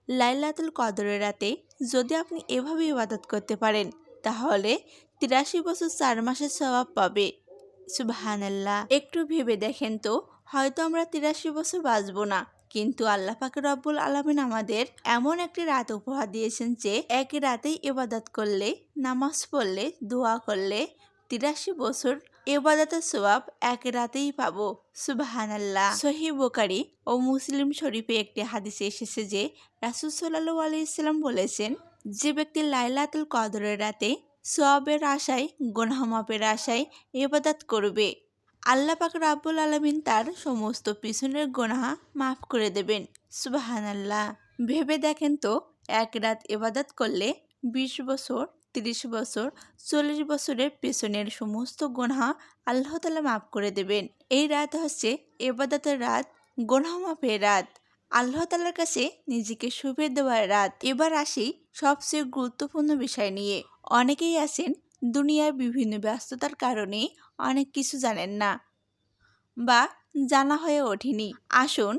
লাইলাতুল কদরের রাতে যদি আপনি এভাবে ইবাদত করতে পারেন তাহলে ৮৩ বছর ৪ মাসের সওয়াব পাবে। সুবহানাল্লাহ। একটু ভেবে দেখেন তো, হয়তো আমরা ৮৩ বছর বাঁচব না, কিন্তু আল্লাহ পাক রব্বুল আলামিন আমাদের এমন একটি রাত উপহার দিয়েছেন যে এক রাতেই ইবাদত করলে, নামাজ পড়লে, দোয়া করলে ৮৩ বছর ইবাদতের সওয়াব এক রাতেই পাবো। সুবহানাল্লাহ। সহিহ বুখারী ও মুসলিম শরীফে একটি হাদিসে এসেছে যে রাসূল সাল্লাল্লাহু আলাইহি সাল্লাম বলেছেন, যে ব্যক্তি লাইলাতুল কদরের রাতে সওয়াবের আশায়, গুনাহ মাফের আশায় ইবাদত করবে, আল্লাহ পাক রব্বুল আলামিন তার সমস্ত পিছনের গুনাহ মাফ করে দেবেন। সুবহানাল্লাহ। ভেবে দেখেন তো, এক রাত ইবাদত করলে ২০ বছর, ৩০ বছর, ৪০ বছরের পেছনের সমস্ত গুনাহ আল্লাহ তাআলা মাফ করে দেবেন। এই রাত হচ্ছে ইবাদতের রাত, গুনাহ মাফের রাত, আল্লাহ তাআলার কাছে নিজেকে সঁপে দেওয়ার রাত। এবার আসি সবচেয়ে গুরুত্বপূর্ণ বিষয় নিয়ে। অনেকেই আছেন দুনিয়ার বিভিন্ন ব্যস্ততার কারণে অনেক কিছু জানেন না বা জানা হয়ে ওঠেনি। আসুন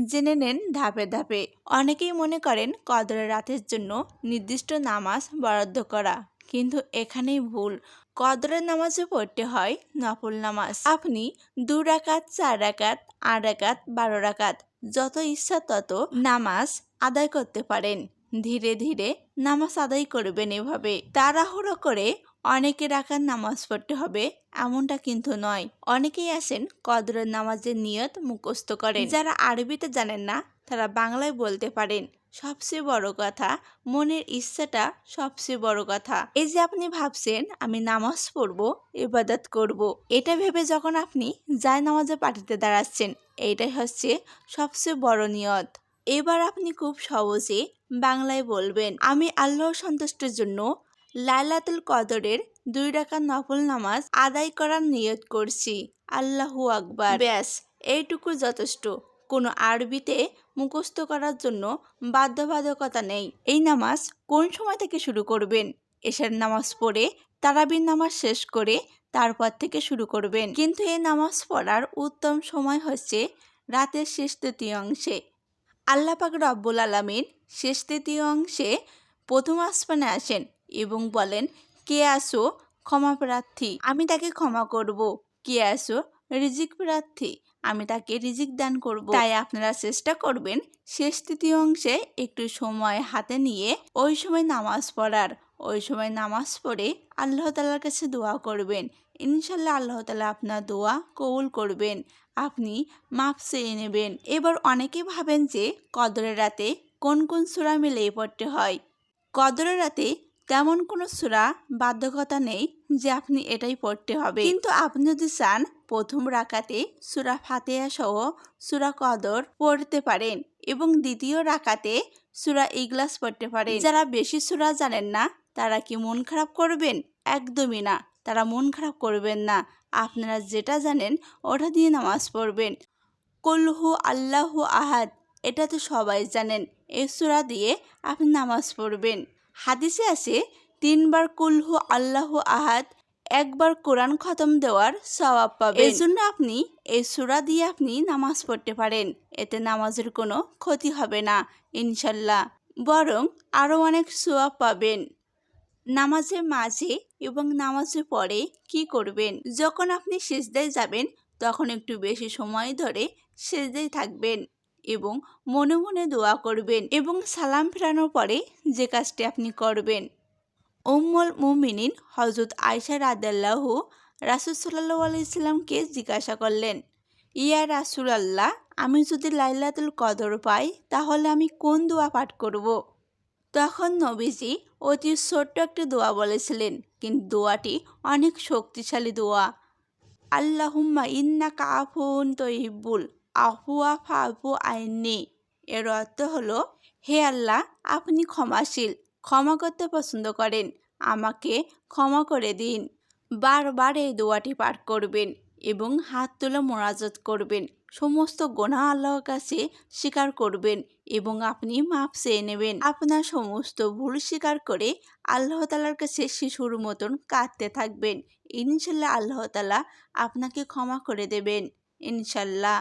জেনে নেন ধাপে ধাপে। অনেকেই মনে করেন কদরের রাতের জন্য নির্দিষ্ট নামাজ বরাদ্দ করা, কিন্তু এখানেই ভুল। কদরের নামাজও পড়তে হয় নফল নামাজ। আপনি ২ রাকাত, ৪ রাকাত, ৮ রাকাত, ১২ রাকাত যত ইচ্ছা তত নামাজ আদায় করতে পারেন। ধীরে ধীরে নামাজ আদায় করবেন। এভাবে তাড়াহুড়ো করে অনেকে রাকাত নামাজ পড়তে হবে এমনটা কিন্তু নয়। অনেকেই আছেন কদরের নামাজের নিয়ত মুখস্থ করেন। যারা আরবিতে জানেন না তারা বাংলায় বলতে পারেন। সবচেয়ে বড় কথা, মনের ইচ্ছাটা সবচেয়ে বড় কথা। এই যে আপনি ভাবছেন আমি নামাজ পড়বো, ইবাদত করব, এটা ভেবে যখন আপনি জায়নামাজে পাটিতে দাঁড়াচ্ছেন, এইটাই হচ্ছে সবচেয়ে বড় নিয়ত। এবার আপনি খুব সহজে বাংলায় বলবেন, আমি আল্লাহর সন্তুষ্টির জন্য লাইলাতুল কদরের ২ রাকাত নফল নামাজ আদায় করার নিয়ত করছি। আল্লাহু আকবার। ব্যাস, এইটুকু যথেষ্ট। কোনো আরবিতে মুখস্থ করার জন্য বাধ্যবাধকতা নেই। এই নামাজ কোন সময় থেকে শুরু করবেন? এশার নামাজ পড়ে তারাবির নামাজ শেষ করে তারপর থেকে শুরু করবেন। কিন্তু এই নামাজ পড়ার উত্তম সময় হচ্ছে রাতের শেষ তৃতীয়াংশে। আল্লাহ পাক রব্বুল আলামিন শেষ তৃতীয়াংশে প্রথম আসমানে আসেন এবং বলেন, কে আসো ক্ষমা প্রার্থী, আমি তাকে ক্ষমা করব। কে আসো রিজিক প্রার্থী, আমি তাকে রিজিক দান করব। তাই আপনারা চেষ্টা করবেন শেষ তৃতীয়াংশে একটু সময় হাতে নিয়ে ওই সময় নামাজ পড়ার। ওই সময় নামাজ পড়ে আল্লাহ তাআলার কাছে দোয়া করবেন। ইনশাল্লাহ আল্লাহ তাআলা আপনার দোয়া কবুল করবেন, আপনি মাফ চেয়ে নেবেন। এবার অনেকেই ভাবেন যে কদরের রাতে কোন কোন সূরা মিলিয়ে পড়তে হয়। কদরের রাতে তেমন কোনো সূরা বাধ্যকতা নেই যে আপনি এটাই পড়তে হবে, কিন্তু আপনি যদি চান প্রথম রাকাতে সূরা ফাতিহা সহ সূরা কদর পড়তে পারেন এবং দ্বিতীয় রাকাতে সূরা ইখলাস পড়তে পারেন। যারা বেশি সূরা জানেন না তারা কি মন খারাপ করবেন? একদমই না, তারা মন খারাপ করবেন না। আপনারা যেটা জানেন ওটা দিয়ে নামাজ পড়বেন। কুল হু আল্লাহু আহাদ, এটা তো সবাই জানেন। এই সূরা দিয়ে আপনি নামাজ পড়বেন। হাদিসে আছে ৩ বার কুল হু আল্লাহু আহাদ, একবার কোরআন খতম দেওয়ার সওয়াব পাবেন। এজন্য আপনি এই সূরা দিয়ে আপনি নামাজ পড়তে পারেন। এতে নামাজের কোনো ক্ষতি হবে না ইনশাল্লাহ, বরং আরও অনেক সওয়াব পাবেন। নামাজের মাঝে এবং নামাজের পরে কি করবেন? যখন আপনি সিজদায় যাবেন তখন একটু বেশি সময় ধরে সিজদায় থাকবেন এবং মনে মনে দোয়া করবেন। এবং সালাম ফেরানোর পরে যে কাজটি আপনি করবেন, উম্মুল মুমিনিন হযরত আয়েশা রাদিয়াল্লাহু রাসূল সাল্লাল্লাহু আলাইহি সাল্লামকে জিজ্ঞাসা করলেন, ইয়া রাসূলুল্লাহ, আমি যদি লাইলাতুল কদর পাই তাহলে আমি কোন দোয়া পাঠ করব? তখন নবীজি অতি ছোট্ট একটি দোয়া বলেছিলেন, কিন্তু দোয়াটি অনেক শক্তিশালী দোয়া। আল্লাহুম্মা ইন্নাকা আফুউন তুহিব্বুল আফওয়া ফা'ফু আন্নি। এর অর্থ হলো, হে আল্লাহ, আপনি ক্ষমাশীল, ক্ষমা করতে পছন্দ করেন, আমাকে ক্ষমা করে দিন। বারবার এই দোয়াটি পাঠ করবেন এবং হাত তুলে মোনাজাত করবেন। সমস্ত গুনাহ আল্লাহর কাছে স্বীকার করবেন এবং আপনি মাফ চেয়ে নেবেন। আপনার সমস্ত ভুল স্বীকার করে আল্লাহ তাআলার কাছে শিশুর মতন কাঁদতে থাকবেন। ইনশাল্লাহ আল্লাহ তাআলা আপনাকে ক্ষমা করে দেবেন ইনশাল্লাহ।